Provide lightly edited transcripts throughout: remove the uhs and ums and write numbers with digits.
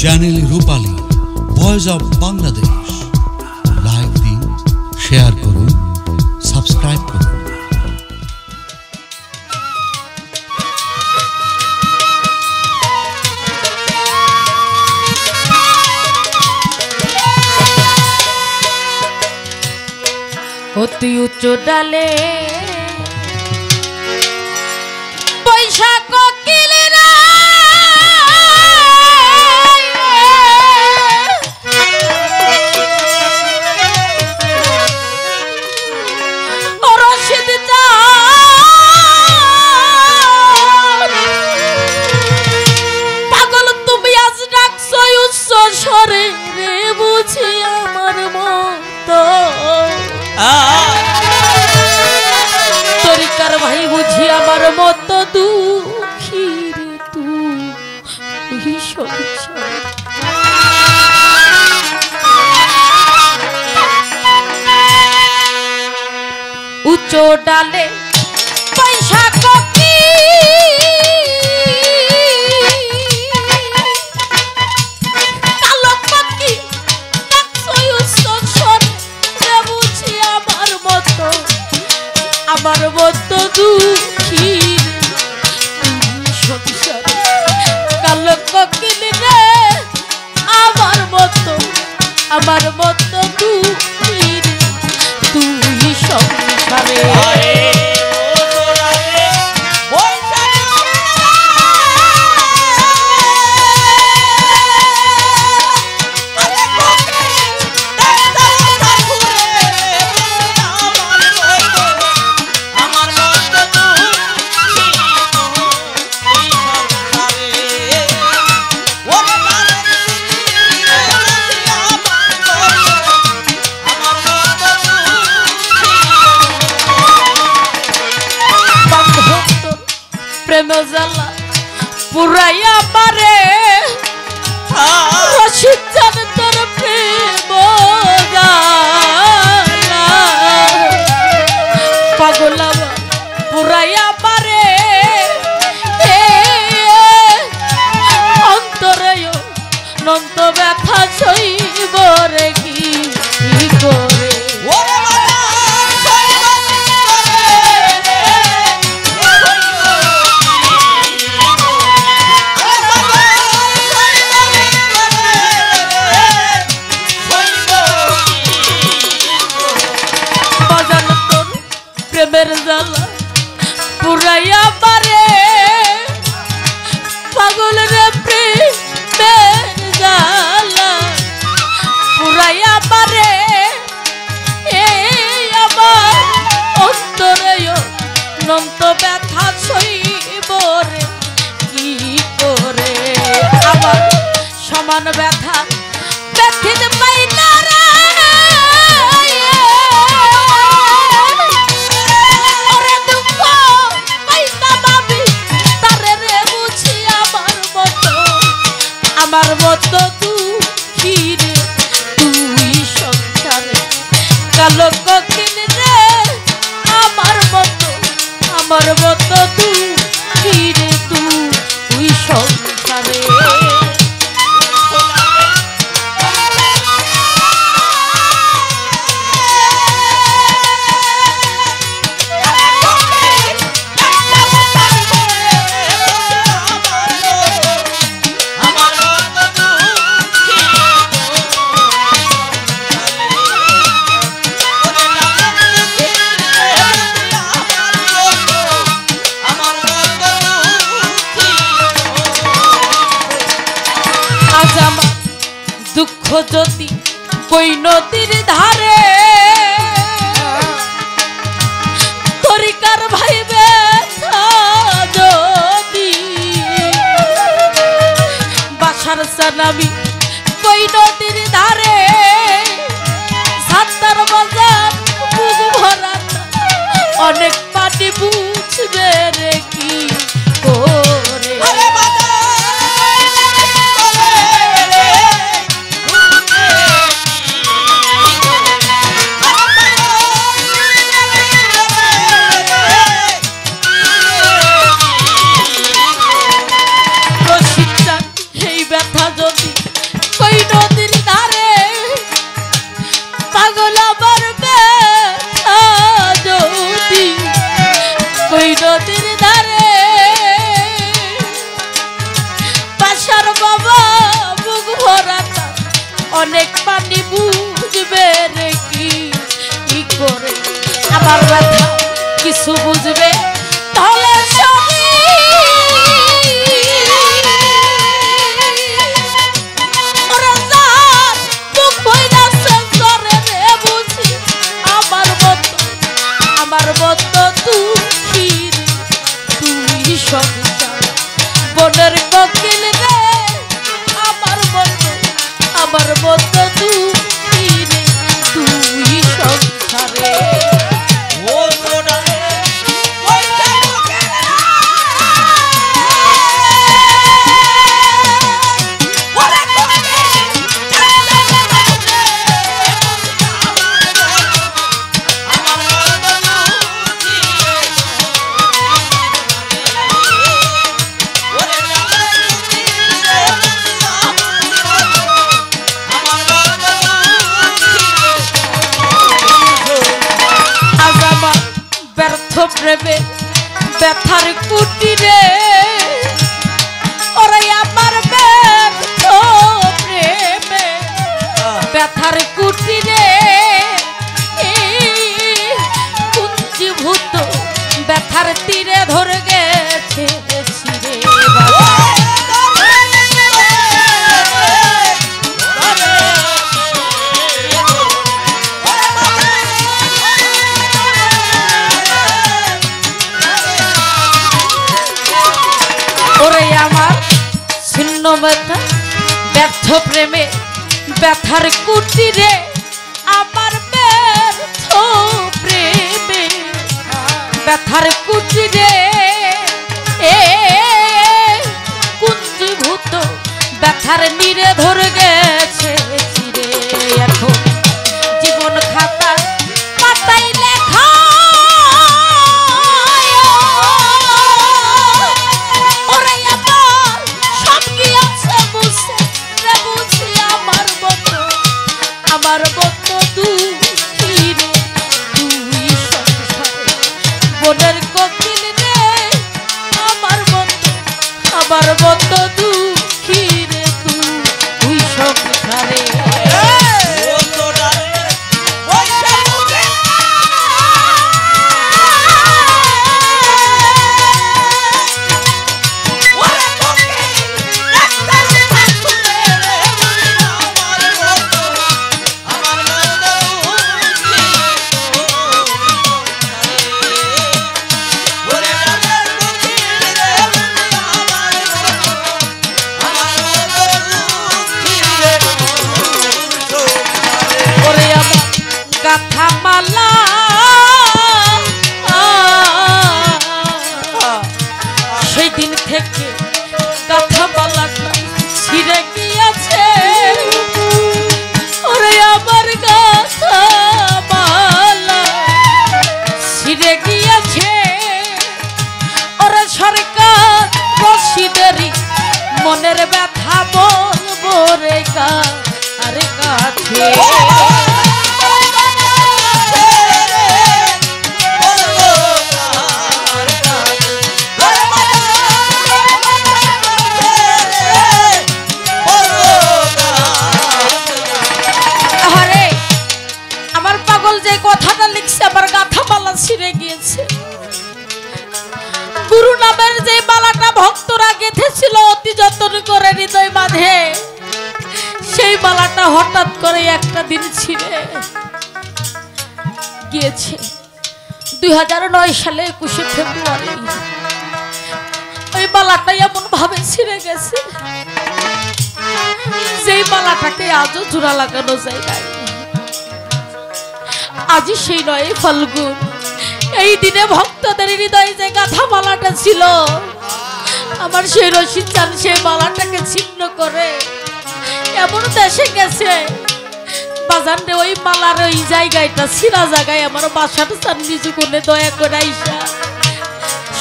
Channel Rupali voice of Bangladesh. Like দিন, share করুন, subscribe করুন। অতি উচ্চ ডালে বৈশাখ কোকিলেরা রশিদ পাগল তুমি আজ ডাকছো উচ্চ স্বরে রে বুঝি আমার মতো তরিকার ভাই বুঝি আমার মতো দুঃখী রে তুই সংসার উচ্চ ডালে বৈশাখ আমার মতো দুঃখী সংসার কালো কোকিল রে আমার মতো দুঃখী তুই সংসারে প্রেম জ্বালা পুরাইয়া পারে রশিদ জান তোর প্রেম জ্বালা পাগলা পুরাইয়া পারে অন্তরে নন্ত ব্যথা সইব রে কি করে প্রেমের জ্বালা পুরাইয়া পারে পাগল রে প্রেমের জ্বালা পুরাইয়া পারে আমার অন্তরে নন্ত ব্যথা সইব রে কি করে আমার সমান ব্যথা ব্যথিত পাই না রে আমার মতো দুঃখী রে তুই সংসারে কালো কোকিল রে আমার মতো দুঃখী রে তুই সংসারে দুঃখ যদি কই নদীর ধারে তরিকার ভাইবে যদি বাসার সানামি কই নদীর ধারে সাত্তার বাজার বুক ভরা অনেক পানি বুঝবে রে কি করে ব্যথা যদি ধারে বাসার বাবা বুক ভরা অনেক পানি বুঝবে রে কি করে আমার ব্যথা কিছু বুঝবে তাহলে বনের কোকিল রে আমার বন্ধু তুই রে তুই সংসারে প্রেমে ব্যথার কুটিরে ওরে আমার ব্যর্থ প্রেমে ব্যথার কুটিরে কুঞ্জীভূত ব্যথার তীরে ধরে গেছে ছিঁড়ে ব্যথা ব্যর্থ প্রেমে ব্যথার কুটিরে আমার ব্যর্থ প্রেমে ব্যথার কুটিরে কুঞ্জীভূত ব্যথার নীরে ধরে গেছে চিরে এখন জীবন খাতা পাতায় লেখা আমার বন্ধু তুই রে তুই সংসারে বনের কোকিল রে আমার বন্ধু তুই রে তুই সংসারে গাথামালা সেই দিন থেকে গাথামালাটা ছিঁড়ে গিয়েছে ওরে আমার গাথামালা ছিঁড়ে গিয়েছে ওরে সরকার রশিদেরই মনের ব্যথা বলবো রে আরে কাছে কথাটা লিখছে আমার গাথামালা ছিঁড়ে গিয়েছে গুরু নামের যে মালাটা ভক্তরা গেঁথেছিল অতি যত্ন করে হৃদয় মাঝে সেই মালাটা হঠাৎ করে একটা দিন ছিঁড়ে গিয়েছে 2009 সালে 21 ফেব্রুয়ারি ওই মালাটা এমন ভাবে ছিঁড়ে গেছে যেই মালাটাকে আজও জোড়া লাগানো যায় না আজি সেই 9 ফাল্গুন এই দিনে ভক্তদের হৃদয়ে যে গাথামালাটা ছিল আমার সেই রশিদ চান সেই মালাটাকে ছিন্ন করে এমন দেশে গেছে বাজান রে ওই মালার ওই জায়গাটা ছিঁড়া জায়গায় আমার বাসাটা চান নিজে কোণে দয়া করে আইসা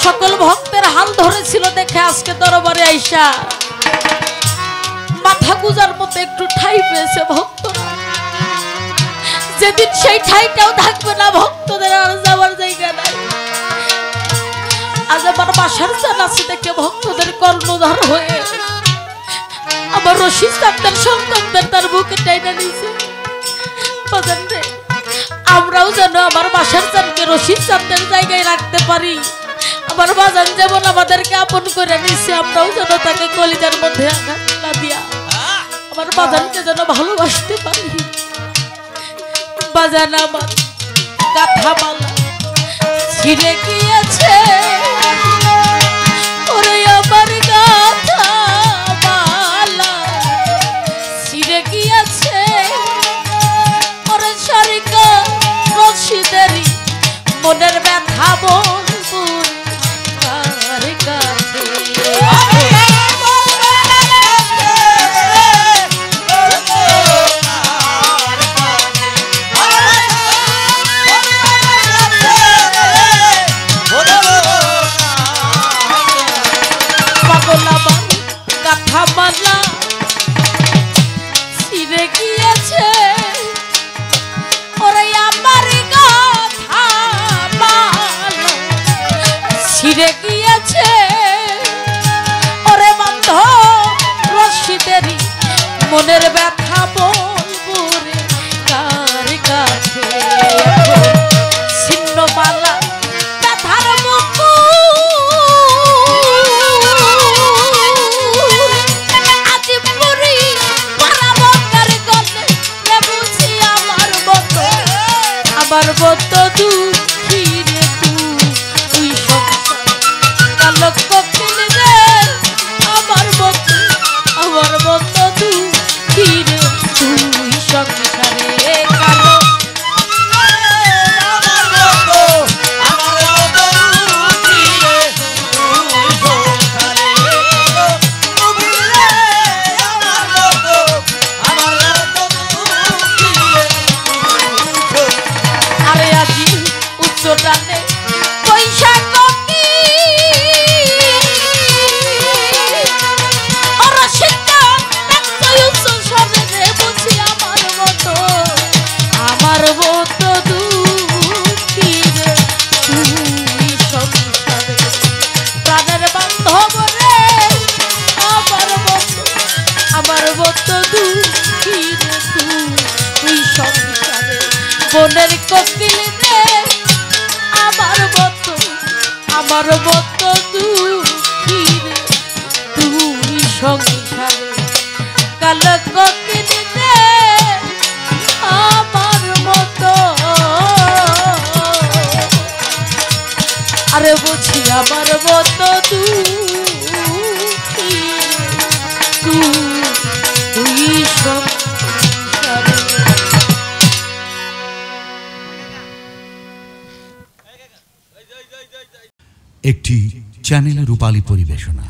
সকল ভক্তের হাল ধরেছিল দেখে আজকে দরবারে আইসা মাথা গুজার মতো একটু ঠাই পেয়েছে ভক্তরা যেদিন সেই ঠাইটাও থাকবে না ভক্তদের আর যাওয়ার জায়গা নাই আজ আমার বাসার জানাসি থেকে ভক্তদের কর্ণধার হয়ে আমার রশিদ চাঁদের সন্তানদের তার বুকে টাইনা নিয়েছে। বাজান রে, আমরাও যেন আমার বাসার চাঁদকে রশিদ চাঁদের জায়গায় রাখতে পারি। আমার বাজান যেমন আমাদেরকে আপন করে নিচ্ছে, আমরাও যেন তাকে কলিজার মধ্যে আঘাত না দিয়া আমার বাজানকে যেন ভালোবাসতে পারি। বাজান আমার গাথা মালা ছিঁড়ে গিয়েছে, ওরে আমার গাথা মালা ছিঁড়ে গিয়েছে, ওরে সারিকা রশিদেরই মনের ব্যথা বলবো কার কাছে। গাথা মালা ছিঁড়ে গিয়েছে, ওরে আমার গাথা মালা ছিঁড়ে গিয়েছে, ওরে বন্ধ রশিদেরই মনের ব্যথা বলবো রে কার কাছে। ছিন্ন মালা ব্যথার আমার বত দুঃখী রে তুই সংসার কালক কখিল রে, আমার বত দুঃখী রে তুই সংসারে কালক। বনের কোকিল রে আমার বত দুঃখী রে তুই সংসারে কাল কোকিল রে আমার মতো। আরে বুঝি আমার বত দুঃখী তুই সংসারে। একটি চ্যানেল রূপালী পরিবেশনা।